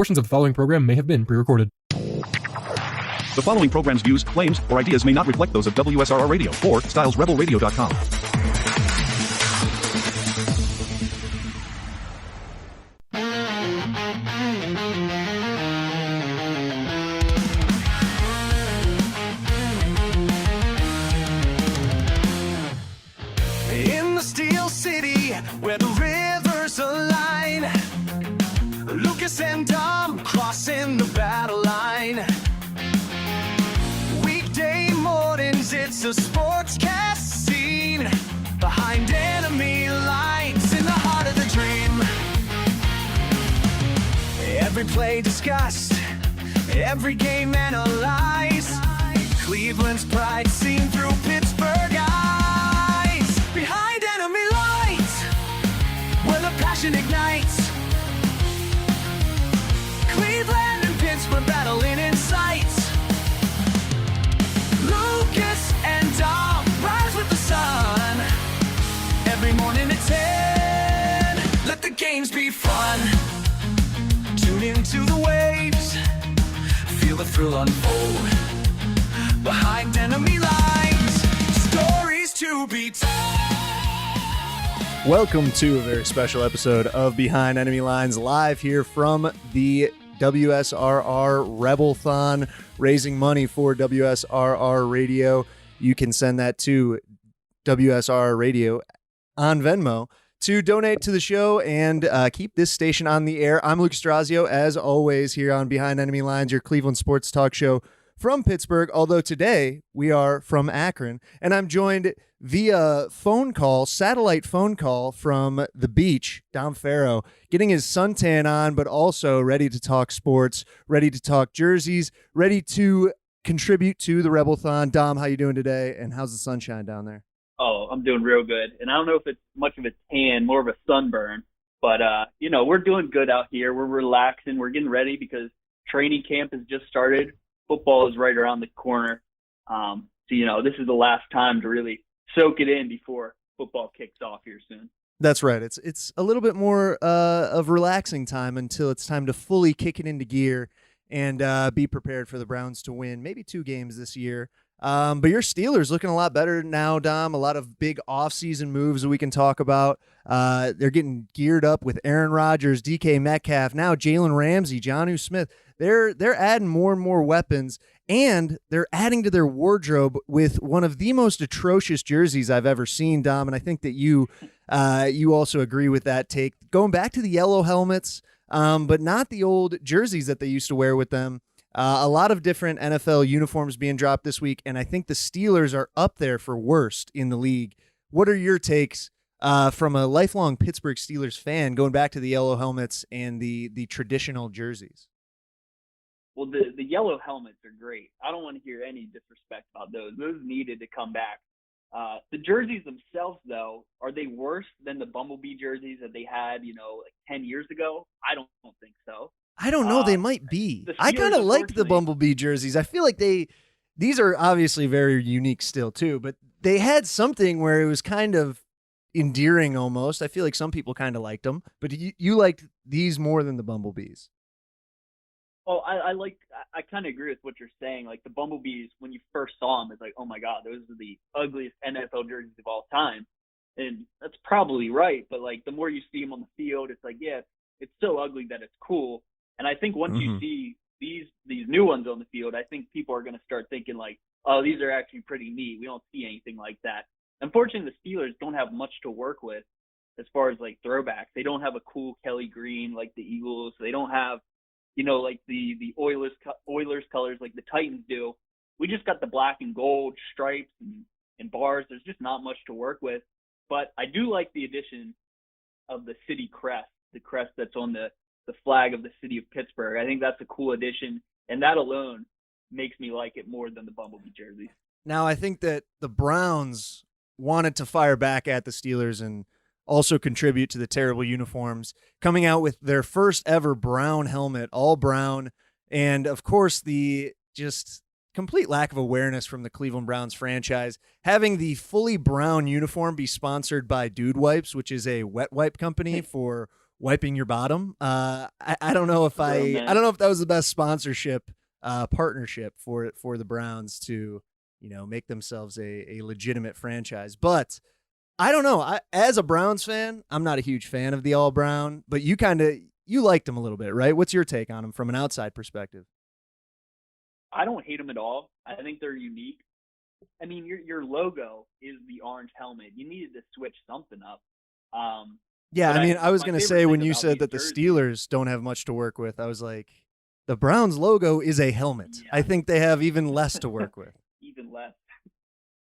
Portions of the following program may have been pre-recorded. The following program's views, claims, or ideas may not reflect those of WSRR Radio or StylesRebelRadio.com. In the Steel City, where the rivers align, Lucas and Dom crossing the battle line. Weekday mornings, it's a sportscast scene behind enemy lines in the heart of the dream. Every play discussed, every game analyzed. Cleveland's pride seen through Pittsburgh eyes. Behind enemy lines, where the passion ignites. Cleveland and Pittsburgh battling in sights. Lucas and Dom rise with the sun. Every morning at 10, let the games be fun. Tune into the waves, feel the thrill unfold. Behind enemy lines, stories to be told. Welcome to a very special episode of Behind Enemy Lines, live here from the WSRR Rebelthon, raising money for WSRR Radio. You can send that to WSRR Radio on Venmo to donate to the show and keep this station on the air. I'm Luke Strazio, as always, here on Behind Enemy Lines, your Cleveland sports talk show from Pittsburgh, although today we are from Akron, and I'm joined via phone call, satellite phone call from the beach, Dom Farrow, getting his suntan on, but also ready to talk sports, ready to talk jerseys, ready to contribute to the Rebelthon. Dom, how you doing today, and how's the sunshine down there? Oh, I'm doing real good, and I don't know if it's much of a tan, more of a sunburn, but, we're doing good out here. We're relaxing. We're getting ready because training camp has just started. Football is right around the corner. This is the last time to really soak it in before football kicks off here soon. That's right. It's a little bit more of relaxing time until it's time to fully kick it into gear and be prepared for the Browns to win maybe 2 games this year. But your Steelers looking a lot better now, Dom. A lot of big offseason moves that we can talk about. They're getting geared up with Aaron Rodgers, DK Metcalf, now Jalen Ramsey, Jonnu Smith. They're adding more and more weapons, and they're adding to their wardrobe with one of the most atrocious jerseys I've ever seen, Dom. And I think that you also agree with that take. Going back to the yellow helmets, but not the old jerseys that they used to wear with them. A lot of different NFL uniforms being dropped this week, and I think the Steelers are up there for worst in the league. What are your takes from a lifelong Pittsburgh Steelers fan going back to the yellow helmets and the traditional jerseys? Well, the yellow helmets are great. I don't want to hear any disrespect about those. Those needed to come back. The jerseys themselves, though, are they worse than the Bumblebee jerseys that they had, 10 years ago? I don't think so. I don't know. They might be. I kind of like the Bumblebee jerseys. I feel like these are obviously very unique still too, but they had something where it was kind of endearing almost. I feel like some people kind of liked them, but you liked these more than the Bumblebees. Oh, I kind of agree with what you're saying. Like the Bumblebees, when you first saw them, it's like, oh my God, those are the ugliest NFL jerseys of all time. And that's probably right. But like the more you see them on the field, it's like, yeah, it's so ugly that it's cool. And I think once you see these new ones on the field, I think people are going to start thinking like, oh, these are actually pretty neat. We don't see anything like that. Unfortunately, the Steelers don't have much to work with as far as like throwbacks. They don't have a cool Kelly green like the Eagles. They don't have, like the Oilers colors like the Titans do. We just got the black and gold stripes and bars. There's just not much to work with. But I do like the addition of the city crest, the crest that's on the flag of the city of Pittsburgh. I think that's a cool addition, and that alone makes me like it more than the Bumblebee jerseys. Now, I think that the Browns wanted to fire back at the Steelers and also contribute to the terrible uniforms, coming out with their first ever brown helmet, all brown, and of course the just complete lack of awareness from the Cleveland Browns franchise, having the fully brown uniform be sponsored by Dude Wipes, which is a wet wipe company for wiping your bottom. I don't know if I don't know if that was the best sponsorship partnership for the Browns to, make themselves a legitimate franchise. But I don't know. As a Browns fan, I'm not a huge fan of the all brown, but you liked them a little bit, right? What's your take on them from an outside perspective? I don't hate them at all. I think they're unique. I mean, your logo is the orange helmet. You needed to switch something up. Yeah, I mean, I was my going to favorite say thing when you about said these that the jerseys- Steelers don't have much to work with, I was like, the Browns logo is a helmet. Yeah. I think they have even less to work with. even less.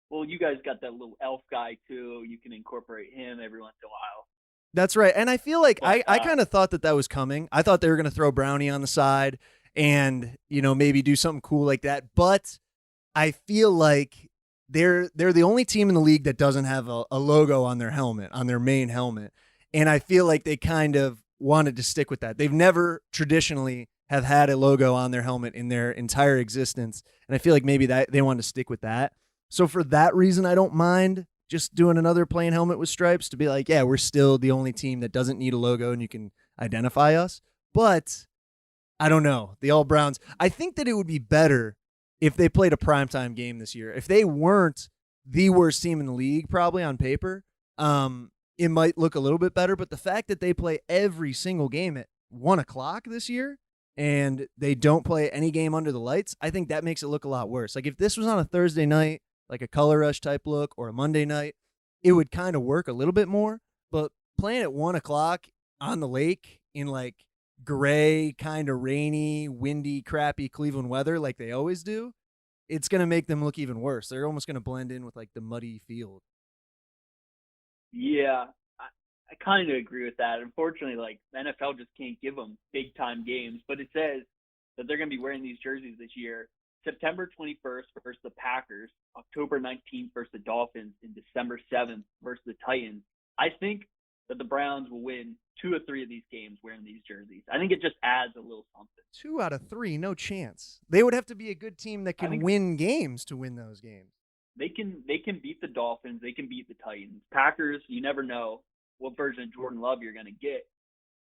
Well, you guys got that little elf guy too. You can incorporate him every once in a while. That's right. And I feel like But, I kind of thought that was coming. I thought they were going to throw Brownie on the side and, maybe do something cool like that. But I feel like they're the only team in the league that doesn't have a logo on their helmet, on their main helmet. And I feel like they kind of wanted to stick with that. They've never traditionally have had a logo on their helmet in their entire existence. And I feel like maybe that they wanted to stick with that. So for that reason, I don't mind just doing another plain helmet with stripes to be like, yeah, we're still the only team that doesn't need a logo and you can identify us. But I don't know. The All Browns, I think that it would be better if they played a primetime game this year. If they weren't the worst team in the league, probably on paper, it might look a little bit better. But the fact that they play every single game at 1 o'clock this year and they don't play any game under the lights, I think that makes it look a lot worse. Like if this was on a Thursday night, like a color rush type look, or a Monday night, it would kind of work a little bit more. But playing at 1 o'clock on the lake in like gray, kind of rainy, windy, crappy Cleveland weather like they always do, it's going to make them look even worse. They're almost going to blend in with like the muddy field. Yeah, I kind of agree with that. Unfortunately, like the NFL just can't give them big time games, but it says that they're going to be wearing these jerseys this year. September 21st versus the Packers, October 19th versus the Dolphins, and December 7th versus the Titans. I think that the Browns will win 2 or 3 of these games wearing these jerseys. I think it just adds a little something. 2 out of 3, no chance. They would have to be a good team that can think- win games to win those games. They can beat the Dolphins. They can beat the Titans. Packers, you never know what version of Jordan Love you're going to get.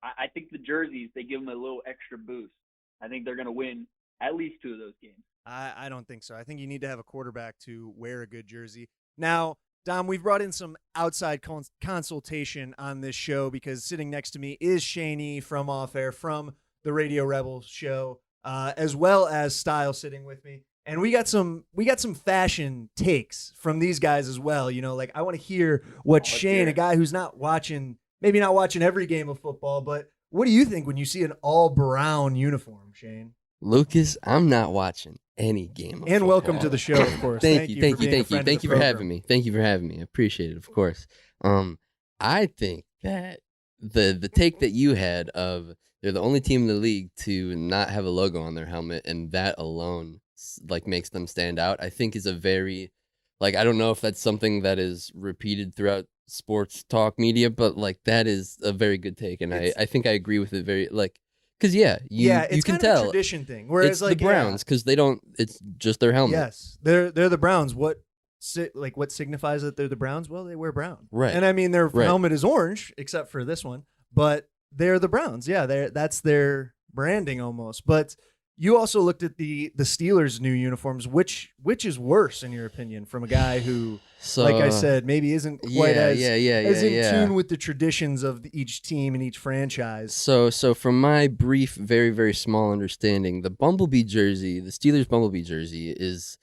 I think the jerseys, they give them a little extra boost. I think they're going to win at least 2 of those games. I don't think so. I think you need to have a quarterback to wear a good jersey. Now, Dom, we've brought in some outside consultation on this show because sitting next to me is Shayne from Off Air, from the Radio Rebel show, as well as Style sitting with me. And we got some fashion takes from these guys as well. Like I want to hear what Shayne, a guy who's maybe not watching every game of football, but what do you think when you see an all brown uniform, Shayne? Lucas, I'm not watching any game of And football. welcome to the show, of course. Thank you. Thank you for having having me. Thank you for having me. I appreciate it, of course. I think that the take that you had of they're the only team in the league to not have a logo on their helmet, and that alone like makes them stand out, I think is a very, like, I don't know if that's something that is repeated throughout sports talk media, but like that is a very good take, and I think I agree with it very, like, because you it's can kind tell of a tradition thing. Whereas it's like the Browns because they don't, it's just their helmet. Yes, they're the Browns. What signifies that they're the Browns? Well, they wear brown, Right. And I mean their Right. helmet is orange, except for this one, but they're the Browns. Yeah, that's their branding almost. But you also looked at the Steelers' new uniforms. Which is worse in your opinion, from a guy who, So, like I said, maybe isn't quite as in tune with the traditions of each team and each franchise? So from my brief, very, very small understanding, the Bumblebee jersey, the Steelers Bumblebee jersey is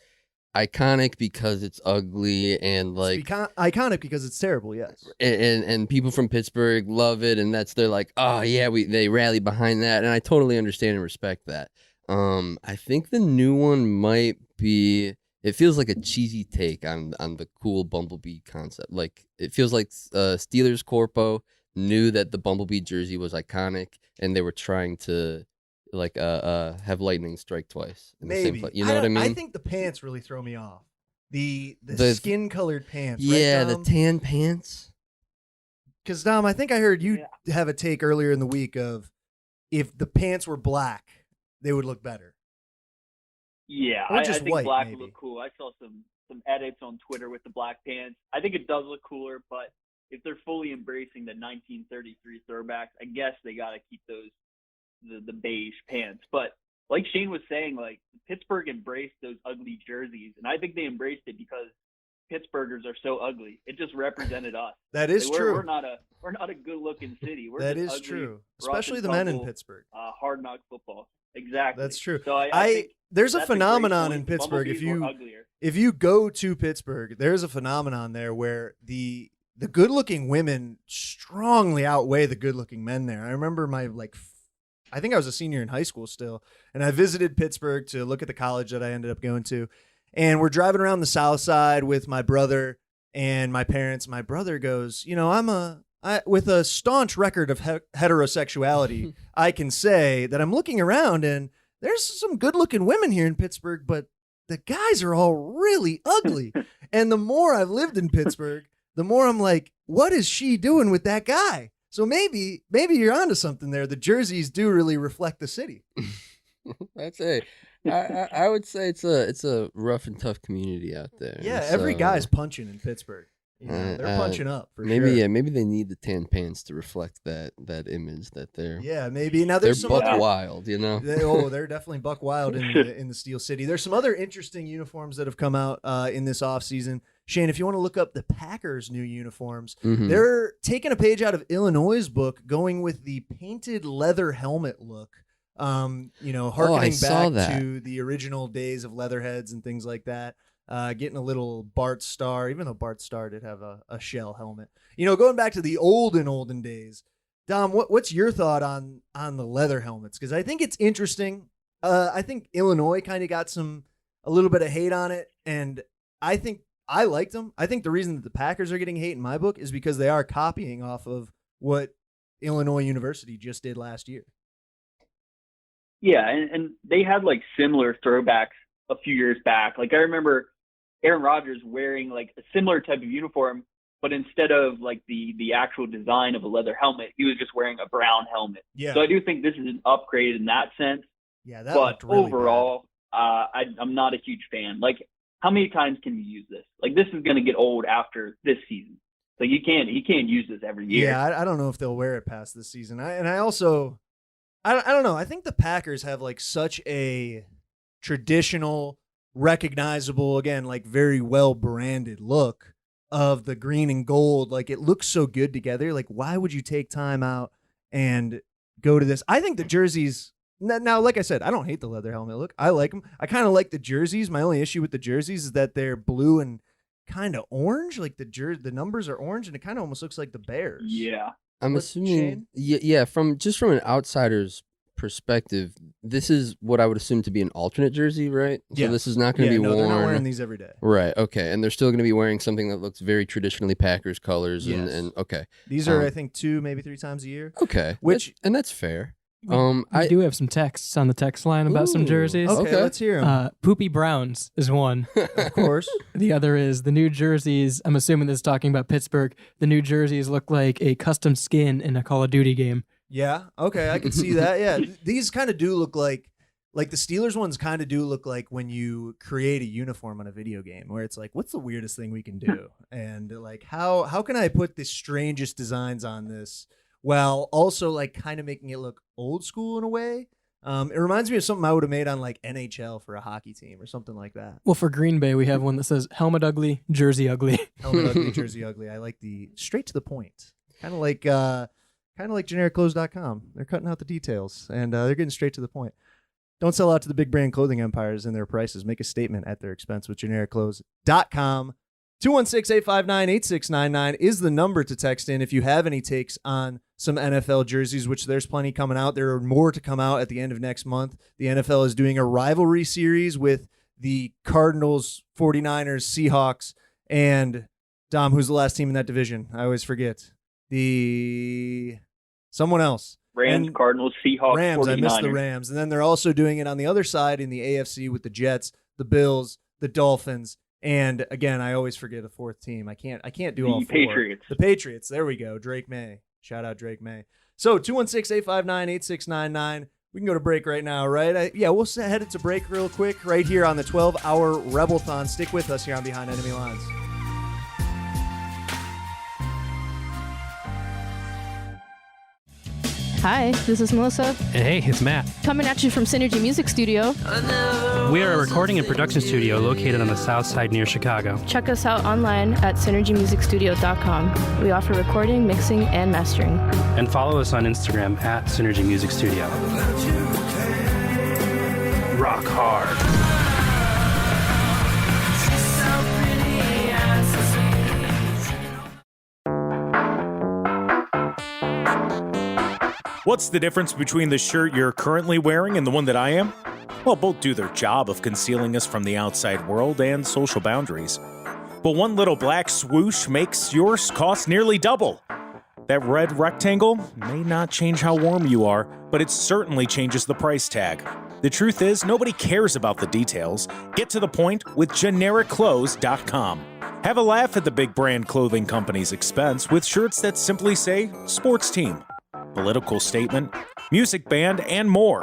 iconic because it's ugly and like It's iconic because it's terrible. Yes, and people from Pittsburgh love it, and they're like, oh yeah, they rally behind that, and I totally understand and respect that. I think the new one might be. It feels like a cheesy take on the cool Bumblebee concept. Like it feels like Steelers Corpo knew that the Bumblebee jersey was iconic, and they were trying to like have lightning strike twice in the same maybe. place. You know what I mean? I think the pants really throw me off. The skin colored pants. Yeah, right, the Dom? tan pants. Because Dom, I think I heard you have a take earlier in the week of if the pants were black, they would look better. Yeah, Or I just think white, black maybe. would look cool. I saw some edits on Twitter with the black pants. I think it does look cooler, but if they're fully embracing the 1933 throwbacks, I guess they got to keep the beige pants. But like Shayne was saying, like Pittsburgh embraced those ugly jerseys, and I think they embraced it because Pittsburghers are so ugly. It just represented us. That is Like, true. We're not a good looking city. We're That just is ugly, true, rough especially and the men in tumble, Pittsburgh. hard knock football. Exactly. That's true. So I think there's a that's great phenomenon point. in The Pittsburgh. Bumblebees were uglier. If you go to Pittsburgh, there's a phenomenon there where the good-looking women strongly outweigh the good-looking men there. I remember I think I was a senior in high school still, and I visited Pittsburgh to look at the college that I ended up going to, and we're driving around the South Side with my brother and my parents. My brother goes, with a staunch record of heterosexuality, I can say that I'm looking around and there's some good-looking women here in Pittsburgh, but the guys are all really ugly. And the more I've lived in Pittsburgh, the more I'm like, what is she doing with that guy? So maybe you're onto something there. The jerseys do really reflect the city. That's it. I would say it's a rough and tough community out there. Yeah, So, every guy's punching in Pittsburgh. They're punching up for maybe sure. yeah, maybe they need the tan pants to reflect that image that they're Yeah, maybe. Now they're there's some buck other, wild, you know. they're definitely buck wild in the Steel City. There's some other interesting uniforms that have come out in this offseason. Shayne, if you want to look up the Packers' new uniforms, Mhm. they're taking a page out of Illinois' book, going with the painted leather helmet look. Harkening saw back that. to the original days of Leatherheads and things like that. Getting a little Bart Starr, even though Bart Starr did have a shell helmet. Going back to the olden days. Dom, what's your thought on the leather helmets? Because I think it's interesting. I think Illinois kind of got a little bit of hate on it, and I think I liked them. I think the reason that the Packers are getting hate in my book is because they are copying off of what Illinois University just did last year. Yeah, and they had like similar throwbacks a few years back. Like I remember Aaron Rodgers wearing like a similar type of uniform, but instead of like the actual design of a leather helmet, he was just wearing a brown helmet. Yeah. So I do think this is an upgrade in that sense. Yeah, that But looked really overall, I'm not a huge fan. Like, how many times can you use this? Like, this is going to get old after this season. Like, he can't use this every year. Yeah, I don't know if they'll wear it past this season. I don't know. I think the Packers have like such a traditional, recognizable, again, like very well branded look of the green and gold. Like it looks so good together. Like why would you take time out and go to this? I think the jerseys. Now, like I said, I don't hate the leather helmet look. I like them. I kind of like the jerseys. My only issue with the jerseys is that they're blue and kind of orange. Like the numbers are orange, and it kind of almost looks like the Bears. Yeah. I'm What, assuming, Shayne? yeah, from an outsider's perspective, this is what I would assume to be an alternate jersey, right? Yeah. So this is not going to be no, worn. they're not wearing these every day. Right. Okay. And they're still going to be wearing something that looks very traditionally Packers colors. Yes. And okay. These are, Um, I think, 2, maybe 3 times a year. Okay. Which- that's fair. We I do have some texts on the text line about some Ooh, jerseys. Okay, Okay. let's hear them. Poopy Browns is one. Of course. The other is the new jerseys. I'm assuming this is talking about Pittsburgh. The new jerseys look like a custom skin in a Call of Duty game. Yeah. Okay, I can see that. Yeah, these kind of do look like the Steelers ones kind of do look like when you create a uniform on a video game, where it's like, what's the weirdest thing we can do, and like how can I put the strangest designs on this while also like kind of making it look old school in a way. It reminds me of something I would have made on like NHL for a hockey team or something like that. Well, for Green Bay, we have one that says helmet ugly, jersey ugly. Helmet ugly, jersey ugly. I like the straight to the point. Kind of like genericlothes.com. They're cutting out the details and they're getting straight to the point. Don't sell out to the big brand clothing empires and their prices. Make a statement at their expense with genericlothes.com. 216-859-8699 is the number to text in if you have any takes on some NFL jerseys, which there's plenty coming out. There are more to come out at the end of next month. The NFL is doing a rivalry series with the Cardinals, 49ers, Seahawks, and Dom, who's the last team in that division? I always forget. Someone else. Rams, And- Cardinals, Seahawks, Rams. 49ers. I missed the Rams. And then they're also doing it on the other side in the AFC with the Jets, the Bills, the Dolphins, and again, I always forget a fourth team. I can't do all The four. Patriots. The Patriots. There we go. Drake May. Shout out Drake May. So 216-859-8699. We can go to break right now, right? We'll head it to break real quick right here on the 12-hour Rebelthon. Stick with us here on Behind Enemy Lines. Hi, this is Melissa, Hey, it's Matt. coming at you from Synergy Music Studio. We are a recording and production studio located on the south side near Chicago. Check us out online at synergymusicstudio.com. We offer recording, mixing, and mastering. And follow us on Instagram at Synergy Music Studio. Rock hard. What's the difference between the shirt you're currently wearing and the one that I am? Well, both do their job of concealing us from the outside world and social boundaries. But one little black swoosh makes yours cost nearly double. That red rectangle may not change how warm you are, but it certainly changes the price tag. The truth is, nobody cares about the details. Get to the point with GenericClothes.com. Have a laugh at the big brand clothing company's expense with shirts that simply say sports team, political statement, music band, and more.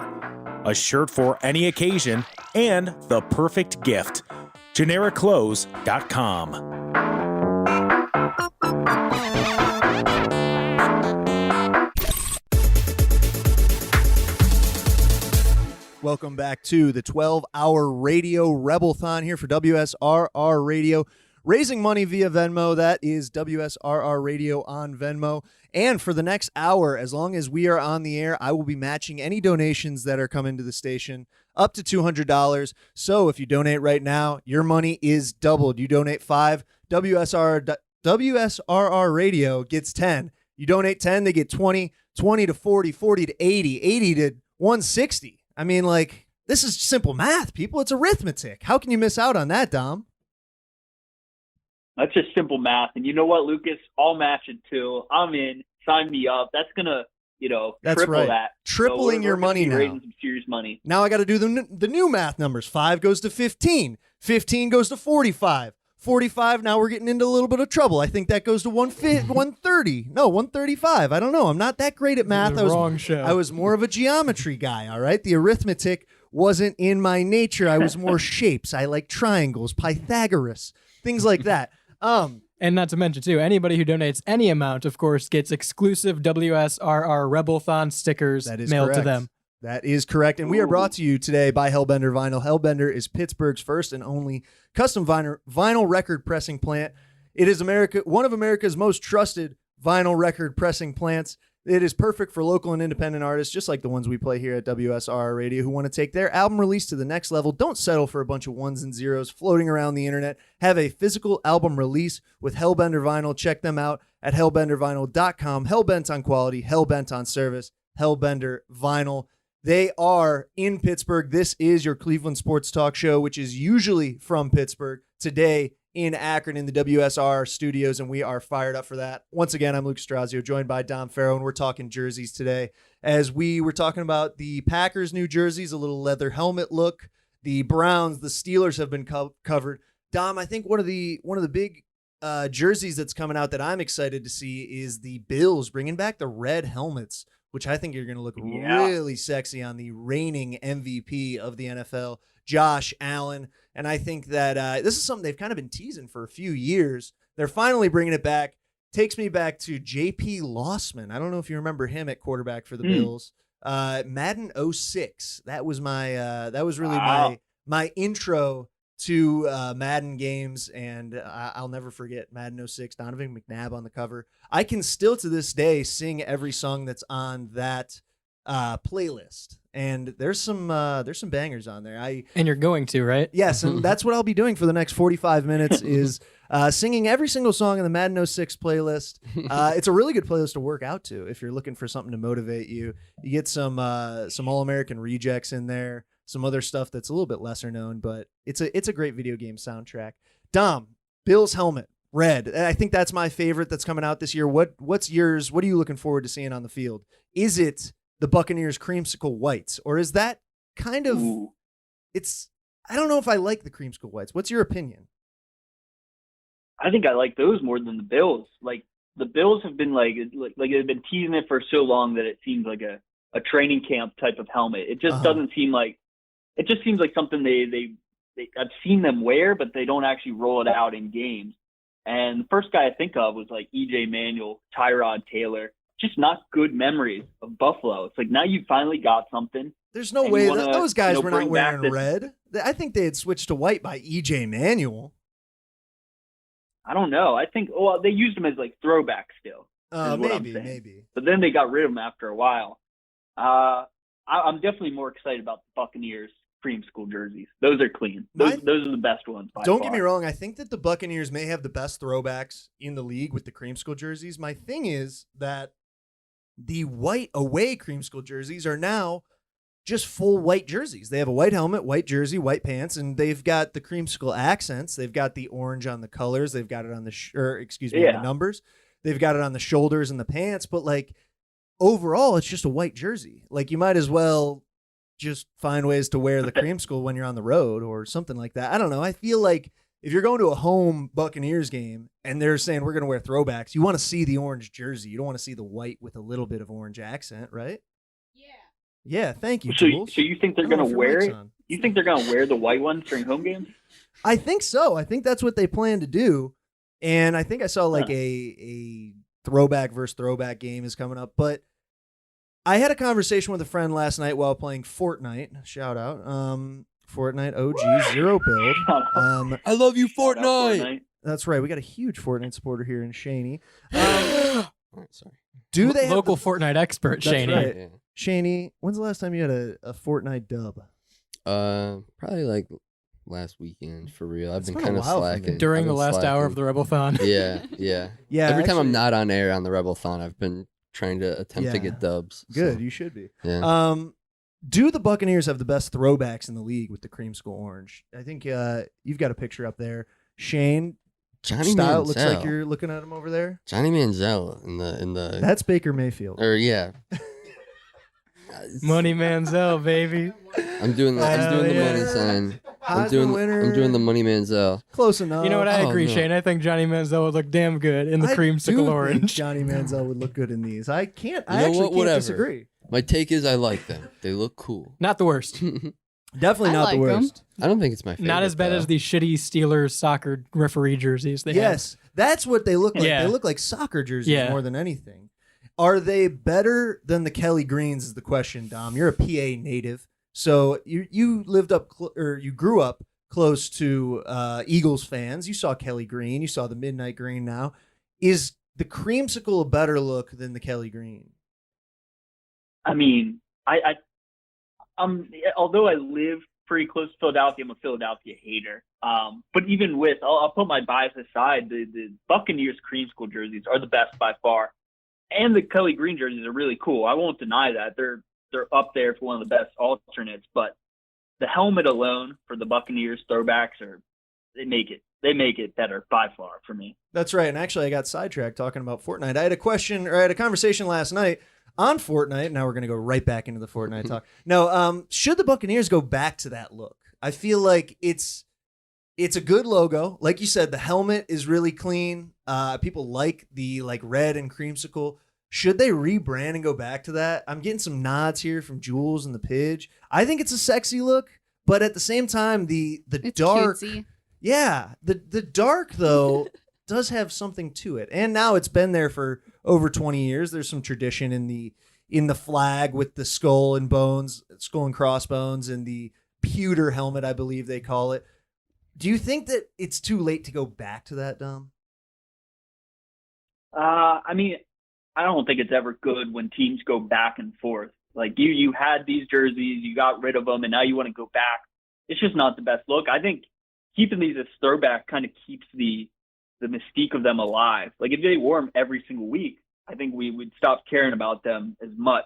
A shirt for any occasion and the perfect gift. GenericClothes.com. Welcome back to the 12-hour Radio Rebelthon here for WSRR Radio. Raising money via Venmo, that is WSRR Radio on Venmo. And for the next hour, as long as we are on the air, I will be matching any donations that are coming to the station up to $200. So if you donate right now, your money is doubled. You donate $5, WSRR Radio gets 10. You donate 10, they get 20, 20 to 40, 40 to 80, 80 to 160. I mean, like, this is simple math, people. It's arithmetic. How can you miss out on that, Dom? That's just simple math. And you know what, Lucas? I'll match it too. I'm in. Sign me up. That's going to, That's triple right. that. Tripling your money now. Raising some serious money. Now I got to do the new math numbers. 5 goes to 15. 15 goes to 45. 45, now we're getting into a little bit of trouble. I think that goes to 130. No, 135. I don't know. I'm not that great at math. Wrong show. I was more of a geometry guy, all right? The arithmetic wasn't in my nature. I was more shapes. I like triangles, Pythagoras, things like that. And not to mention, too, anybody who donates any amount, of course, gets exclusive WSRR Rebelthon stickers mailed to them. That is correct. And we are brought to you today by Hellbender Vinyl. Hellbender is Pittsburgh's first and only custom vinyl record pressing plant. It is one of America's most trusted vinyl record pressing plants. It is perfect for local and independent artists, just like the ones we play here at WSRR Radio, who want to take their album release to the next level. Don't settle for a bunch of ones and zeros floating around the internet. Have a physical album release with Hellbender Vinyl. Check them out at hellbendervinyl.com. Hellbent on quality, hellbent on service, Hellbender Vinyl. They are in Pittsburgh. This is your Cleveland Sports Talk Show, which is usually from Pittsburgh. Today in Akron in the WSR studios, and we are fired up for that. Once again, I'm Luke Strazio, joined by Dom Farrow, and we're talking jerseys today. As we were talking about the Packers' new jerseys, a little leather helmet look. The Browns, the Steelers have been covered. Dom, I think one of the big jerseys that's coming out that I'm excited to see is the Bills bringing back the red helmets, which I think you're going to look really sexy on the reigning MVP of the NFL, Josh Allen. And I think that this is something they've kind of been teasing for a few years. They're finally bringing it back. Takes me back to J.P. Lossman. I don't know if you remember him at quarterback for the Bills. Madden 06. That was really my intro to Madden games, and I'll never forget Madden 06, Donovan McNabb on the cover. I can still to this day sing every song that's on that playlist, and there's some bangers on there. And you're going to, right? Yes, and that's what I'll be doing for the next 45 minutes is singing every single song in the Madden 06 playlist. It's a really good playlist to work out to if you're looking for something to motivate you. You get some All-American rejects in there, some other stuff that's a little bit lesser known, but it's a great video game soundtrack. Dom, Bill's helmet, red. And I think that's my favorite that's coming out this year. What's yours? What are you looking forward to seeing on the field? Is it the Buccaneers creamsicle whites, or is that kind of I don't know if I like the creamsicle whites. What's your opinion? I think I like those more than the Bills. Like the Bills have been like they've been teasing it for so long that it seems like a training camp type of helmet. It just doesn't seem like. It just seems like something they I've seen them wear, but they don't actually roll it out in games. And the first guy I think of was like E.J. Manuel, Tyrod Taylor. just not good memories of Buffalo. It's like now you finally got something. There's no way that those guys were not wearing red. I think they had switched to white by E.J. Manuel. I don't know. I think they used them as like throwback still. Maybe. But then they got rid of them after a while. I'm definitely more excited about the Buccaneers creamsicle jerseys. Those are clean. Those are the best ones. Don't get me wrong. I think that the Buccaneers may have the best throwbacks in the league with the creamsicle jerseys. My thing is that the white away creamsicle jerseys are now just full white jerseys. They have a white helmet, white jersey, white pants, and they've got the creamsicle accents. They've got the orange on the colors. They've got it on the on the numbers. They've got it on the shoulders and the pants. But like overall, it's just a white jersey. Like you might as well just find ways to wear the creamsicle when you're on the road or something like that. I don't know. I feel like if you're going to a home Buccaneers game and they're saying we're going to wear throwbacks, you want to see the orange jersey. You don't want to see the white with a little bit of orange accent, right? Yeah, thank you, Jules. So you think they're going to wear it? You think they're going to wear the white ones during home games? I think so. I think that's what they plan to do. And I think I saw like a throwback versus throwback game is coming up. But I had a conversation with a friend last night while playing Fortnite. Shout out. Fortnite OG, zero build. I love you, Fortnite. That's right. We got a huge Fortnite supporter here in Shayne. Sorry. Do they have local Fortnite expert, Shayne? Right. Yeah. Shayne, when's the last time you had a Fortnite dub? Probably like last weekend for real. I've been kind of slacking during the last hour of the Rebelthon. Yeah. Every time I'm not on air on the Rebelthon, I've been trying to attempt to get dubs. Good, you should be. Yeah. Do the Buccaneers have the best throwbacks in the league with the creamsicle orange? I think you've got a picture up there. Shayne, Johnny style Manziel. Looks like you're looking at him over there. Johnny Manziel in the. That's Baker Mayfield. Or yeah. Money Manziel, baby. I'm doing the money sign. I'm doing the Money Manziel. Close enough. You know what? I agree, Shayne. I think Johnny Manziel would look damn good in the creamsicle orange. Johnny Manziel would look good in these. I actually can't disagree. My take is I like them. They look cool. Not the worst. Definitely not the worst. I don't think it's my favorite. Not as bad as the shitty Steelers soccer referee jerseys they have. That's what they look like. They look like soccer jerseys more than anything. Are they better than the Kelly Greens is the question, Dom. You're a PA native. So you lived up or you grew up close to Eagles fans. You saw Kelly Green. You saw the Midnight Green now. Is the creamsicle a better look than the Kelly Green? I mean, although I live pretty close to Philadelphia, I'm a Philadelphia hater. But even with, I'll put my bias aside, the Buccaneers creamsicle jerseys are the best by far. And the Kelly Green jerseys are really cool. I won't deny that. They're up there for one of the best alternates, but the helmet alone for the Buccaneers throwbacks they make it better by far for me. That's right. And actually I got sidetracked talking about Fortnite. I had a conversation last night on Fortnite. Now we're going to go right back into the Fortnite talk. No, should the Buccaneers go back to that look? I feel like it's a good logo. Like you said, the helmet is really clean. People like the red and creamsicle. Should they rebrand and go back to that? I'm getting some nods here from Julez and the Pige. I think it's a sexy look, but at the same time, the dark, cutesy. Yeah, the dark though does have something to it. And now it's been there for over 20 years. There's some tradition in the flag with the skull and crossbones, and the pewter helmet, I believe they call it. Do you think that it's too late to go back to that, Dom? I mean, I don't think it's ever good when teams go back and forth. Like you had these jerseys, you got rid of them, and now you want to go back. It's just not the best look. I think keeping these as throwback kind of keeps the mystique of them alive. Like if they wore them every single week, I think we would stop caring about them as much.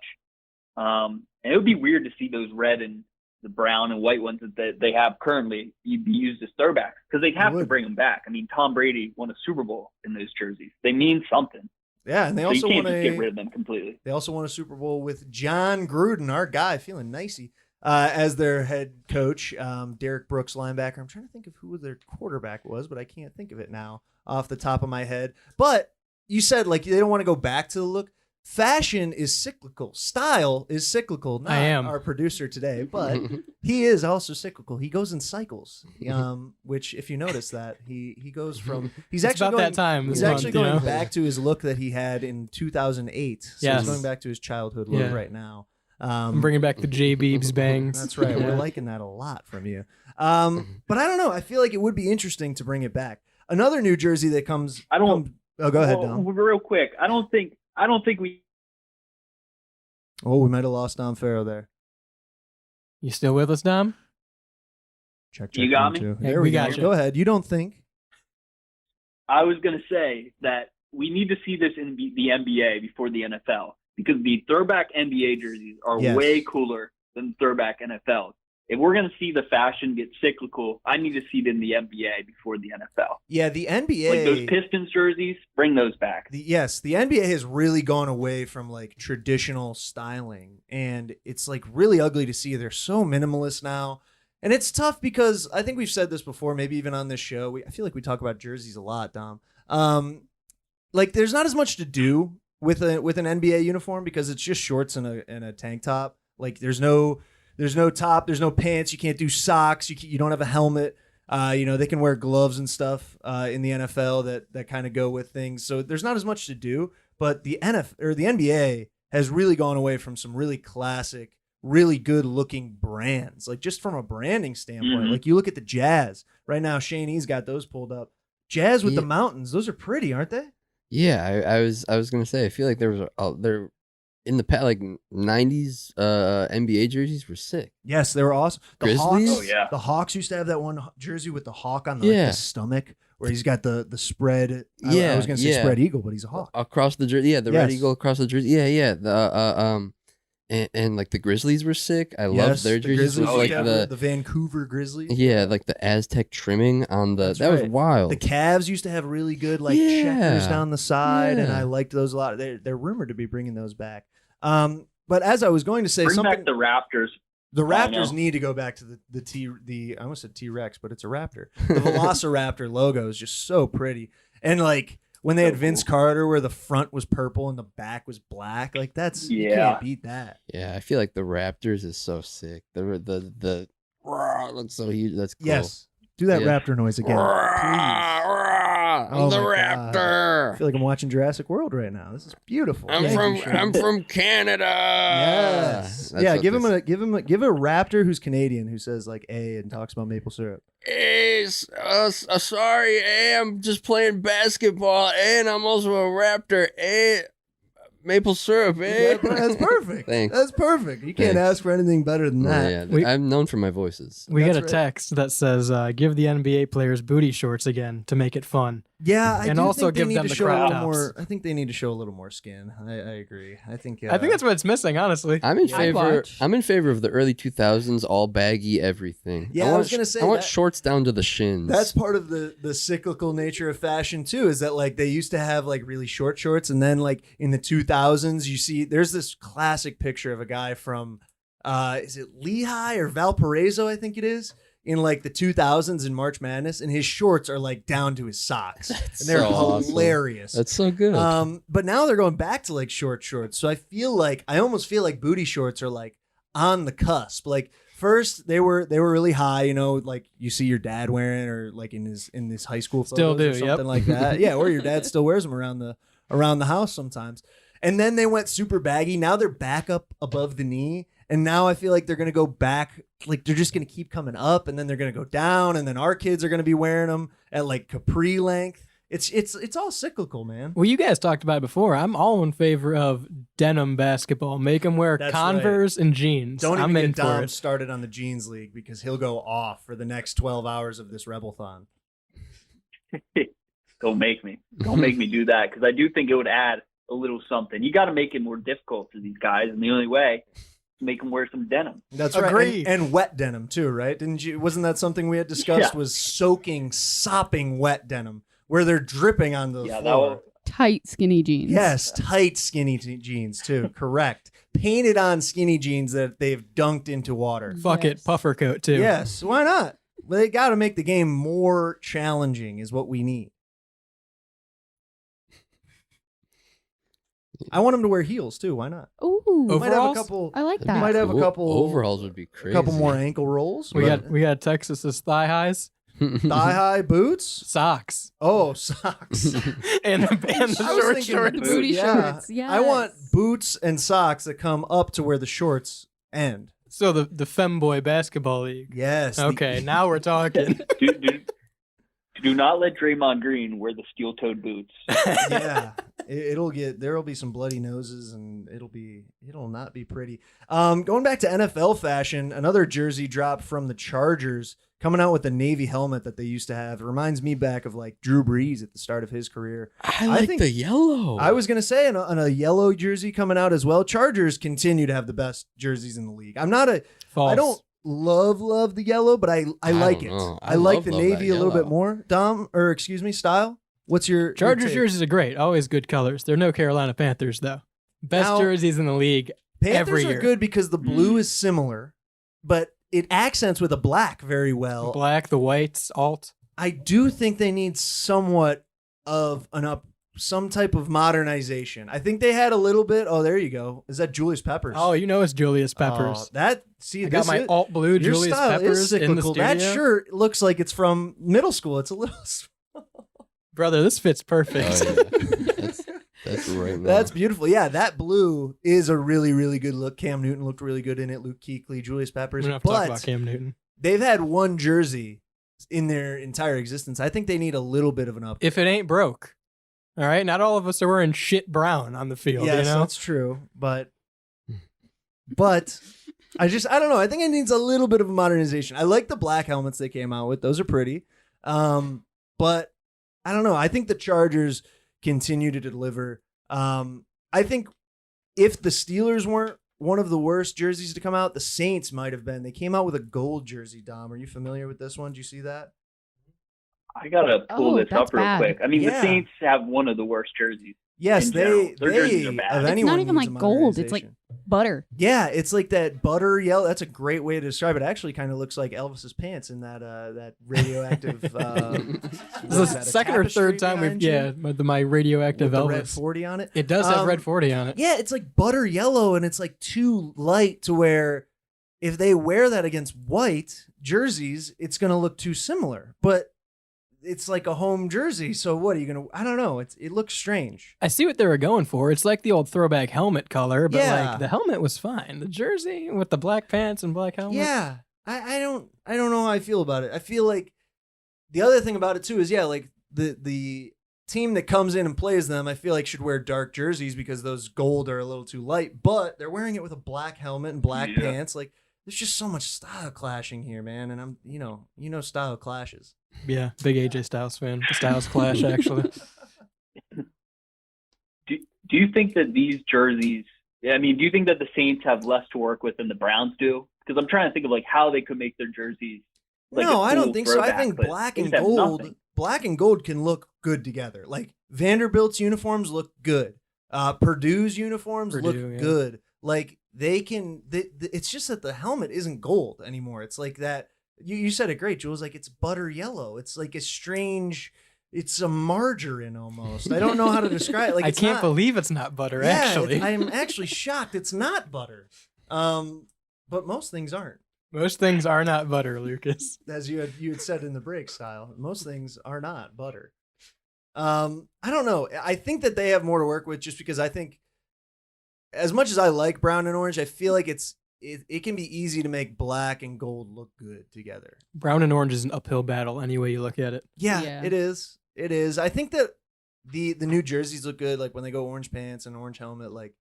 And it would be weird to see those red and the brown and white ones that they have currently be used as throwbacks, because they'd have to bring them back. I mean, Tom Brady won a Super Bowl in those jerseys. They mean something. Yeah, and they also you can't just get rid of them completely. They also won a Super Bowl with John Gruden, our guy, feeling nicey, as their head coach. Derek Brooks, linebacker. I'm trying to think of who their quarterback was, but I can't think of it now off the top of my head. But you said they don't want to go back to the look. fashion is cyclical. Style is cyclical. Not I am. our producer today, but he is also cyclical. He goes in cycles. Which, if you notice that, he goes from It's actually about going, that time He's this actually month, you going know? back to his look that he had in 2008. So Yes. he's going back to his childhood look Yeah. right now. I'm bringing back the J Beebs bangs. That's right. Yeah. We're liking that a lot from you. But I don't know. I feel like it would be interesting to bring it back. Another New Jersey that comes. I don't. Oh, go ahead, well, Dom. real quick. I don't think we. Oh, we might have lost Dom Farrow there. You still with us, Dom? Check. You got me? 1, 2. Hey, There we we got go. you. Go ahead. You don't think? I was gonna say that we need to see this in the NBA before the NFL because the throwback NBA jerseys are Yes. way cooler than throwback NFL. If we're gonna see the fashion get cyclical, I need to see it in the NBA before the NFL. Yeah, the NBA. Like those Pistons jerseys, bring those back. Yes, the NBA has really gone away from like traditional styling, and it's like really ugly to see. They're so minimalist now, and it's tough because I think we've said this before, maybe even on this show. I feel like we talk about jerseys a lot, Dom. Like there's not as much to do with an NBA uniform because it's just shorts and a tank top. Like there's no top, there's no pants. You can't do socks. You don't have a helmet. They can wear gloves and stuff in the NFL that kind of go with things. So there's not as much to do. But the NBA has really gone away from some really classic, really good looking brands. Like just from a branding standpoint, Mhm. like you look at the Jazz right now. Shayne's got those pulled up. Jazz with the mountains. Those are pretty, aren't they? Yeah, I was gonna say I feel like there in the past like '90s NBA jerseys were sick. Yes, they were awesome. The Grizzlies? Hawks, Oh, yeah. the Hawks used to have that one jersey with the hawk on the stomach, where he's got the spread. I was gonna say spread eagle, but he's a hawk. Across the jersey. Yeah, the red Yes. eagle across the jersey. Yeah. The and like the Grizzlies were sick. I loved their the jerseys Grizzlies with like used to have the Vancouver Grizzlies. yeah, like the Aztec trimming on the That's that was right. wild. The Cavs used to have really good like Yeah. checkers down the side, and Yeah. I liked those a lot. They're rumored to be bringing those back. But as I was going to say, Bring something back the Raptors. the I Raptors know. need to go back to I almost said T-Rex, but it's a raptor. The Velociraptor logo is just so pretty, and like when they had Vince Carter, where the front was purple and the back was black, like you Yeah. can't beat that. Yeah, I feel like the Raptors is so sick. The looks so huge. That's cool. Yes, do that Yeah. raptor noise again, please. I'm Oh the my God. Raptor. I feel like I'm watching Jurassic World right now. This is beautiful. I'm Thank you, Shayne. I'm from Canada. Yes. That's Yeah, what give this- him a raptor who's Canadian who says like A and talks about maple syrup. Hey, sorry, hey, I'm just playing basketball, and I'm also a Raptor. Hey, maple syrup, eh? That's perfect. Thanks. That's perfect. You can't Thanks. ask for anything better than that. Yeah, We- I'm known for my voices. We That's get a right. text that says, give the NBA players booty shorts again to make it fun. Yeah, I And do also think they give need them to the show a crop little tops. more. I think they need to show a little more skin. I agree. I think that's what it's missing, honestly. I'm in I'd favor. watch. I'm in favor of the early 2000s, all baggy everything. Yeah, I want was gonna say I want that- shorts down to the shins. That's part of the cyclical nature of fashion too, is that like they used to have like really short shorts, and then like in the 2000s you see there's this classic picture of a guy from is it Lehigh or Valparaiso, I think it is, in like the 2000s in March Madness, and his shorts are like down to his socks. And they're so awesome. hilarious. That's so good. But now they're going back to like short shorts. So I almost feel like booty shorts are like on the cusp. Like first they were really high, like you see your dad wearing, or like in his high school Still photos do, or yep. something like that. Yeah, or your dad still wears them around the house sometimes. And then they went super baggy. Now they're back up above the knee. And now I feel like they're going to go back, like they're just going to keep coming up, and then they're going to go down, and then our kids are going to be wearing them at like capri length. It's all cyclical, man. Well, you guys talked about it before. I'm all in favor of denim basketball. Make them wear That's Converse and jeans. Don't even I'm in get for Dom it. started on the jeans league, because he'll go off for the next 12 hours of this Rebelthon. Don't make me do that, because I do think it would add a little something. You got to make it more difficult for these guys, and the only way is to make them wear some denim. That's Agreed. right. And wet denim too, right? Wasn't that something we had discussed? Yeah. Was sopping wet denim, where they're dripping on the Yeah, that floor. will. Tight, skinny jeans. Yes, tight skinny jeans too. Correct. Painted on skinny jeans that they've dunked into water. Fuck it, Yes. puffer coat too. Yes, why not? They got to make the game more challenging is what we need. I want him to wear heels too. Why not? Ooh, Might have a Overalls? couple. I like that. Might have a Cool. couple Overalls would be a crazy. couple more ankle rolls. We but got Texas's thigh highs, thigh high boots. socks, Oh, socks. and the I was short thinking shorts. Booty yeah. shorts, yes. I want boots and socks that come up to where the shorts end. So the femboy basketball league. Yes. Okay, now we're talking. Do not let Draymond Green wear the steel-toed boots. Yeah. There'll be some bloody noses and it'll not be pretty. Going back to NFL fashion, another jersey drop from the Chargers coming out with the navy helmet that they used to have. It reminds me back of like Drew Brees at the start of his career. I think the yellow. I was going to say on a yellow jersey coming out as well. Chargers continue to have the best jerseys in the league. False. I don't love the yellow, but I like it. know. I like love the that navy a little bit yellow. more. Style. What's your Chargers take? jerseys are great. Always good colors. They're no Carolina Panthers though. Best Now, jerseys in the league Panthers every year. are good because the blue is similar, but it accents with a black very well. Black, the whites, alt. I do think they need somewhat of some type of modernization. I think they had a little bit. Oh, there you go. Is that Julius Peppers? Oh, you know it's Julius Peppers. I I got my alt blue your Julius style Peppers is in the cyclical. studio. That shirt looks like it's from middle school. It's a little. Brother, this fits perfect. Oh, yeah. That's right. Now. That's beautiful. Yeah, that blue is a really, really good look. Cam Newton looked really good in it. Luke Kuechly, Julius Peppers. We don't have to talk But about Cam Newton. they've had one jersey in their entire existence. I think they need a little bit of an up. If it ain't broke. All right, not all of us are wearing shit brown on the field. Yes, you know? that's true. But I don't know. I think it needs a little bit of a modernization. I like the black helmets they came out with. Those are pretty. But I don't know. I think the Chargers continue to deliver. I think if the Steelers weren't one of the worst jerseys to come out, the Saints might have been. They came out with a gold jersey, Dom. Are you familiar with this one? Did you see that? I gotta pull this that's up real bad. quick. I mean, Yeah. the Saints have one of the worst jerseys. Yes, In general, they their jerseys are bad. of It's anyone not even needs like a gold. It's like modernization. butter. Yeah, it's like that butter yellow. That's a great way to describe it. It actually kind of looks like Elvis's pants in that radioactive. This what is is the that, a second or third tapestry time behind you? with my radioactive With the Elvis. red 40 on it. It does have red 40 on it. Yeah, it's like butter yellow, and it's like too light to where if they wear that against white jerseys, it's gonna look too similar. But it's like a home jersey, so what are you gonna? I don't know. It looks strange. I see what they were going for. It's like the old throwback helmet color, but Yeah. like the helmet was fine. The jersey with the black pants and black helmet. Yeah, I don't know how I feel about it. I feel like the other thing about it too is like the team that comes in and plays them, I feel like should wear dark jerseys because those gold are a little too light. But they're wearing it with a black helmet and black pants. Like there's just so much style clashing here, man. And I'm style clashes. Yeah, big AJ Styles fan. The Styles clash, actually. Do you think that these jerseys? I mean, do you think that the Saints have less to work with than the Browns do? Because I'm trying to think of like how they could make their jerseys. Like No, a I don't cool think so. I throwback, think but black they and just have gold, nothing. black and gold can look good together. Like Vanderbilt's uniforms look good. Purdue's uniforms look yeah. good. Like they can. It's just that the helmet isn't gold anymore. It's like that. You said it great, Jules. Like it's butter yellow. It's like a strange. It's a margarine almost. I don't know how to describe it. Like I it's can't not- believe it's not butter, Yeah, actually. I'm actually shocked. It's not butter. But most things aren't. Most things are not butter, Lucas. As you had said in the break style, most things are not butter. I don't know. I think that they have more to work with just because I think as much as I like brown and orange, I feel like it can be easy to make black and gold look good together. Brown and orange is an uphill battle any way you look at it. Yeah. It is. It is. I think that the new jerseys look good, like when they go orange pants and orange helmet, like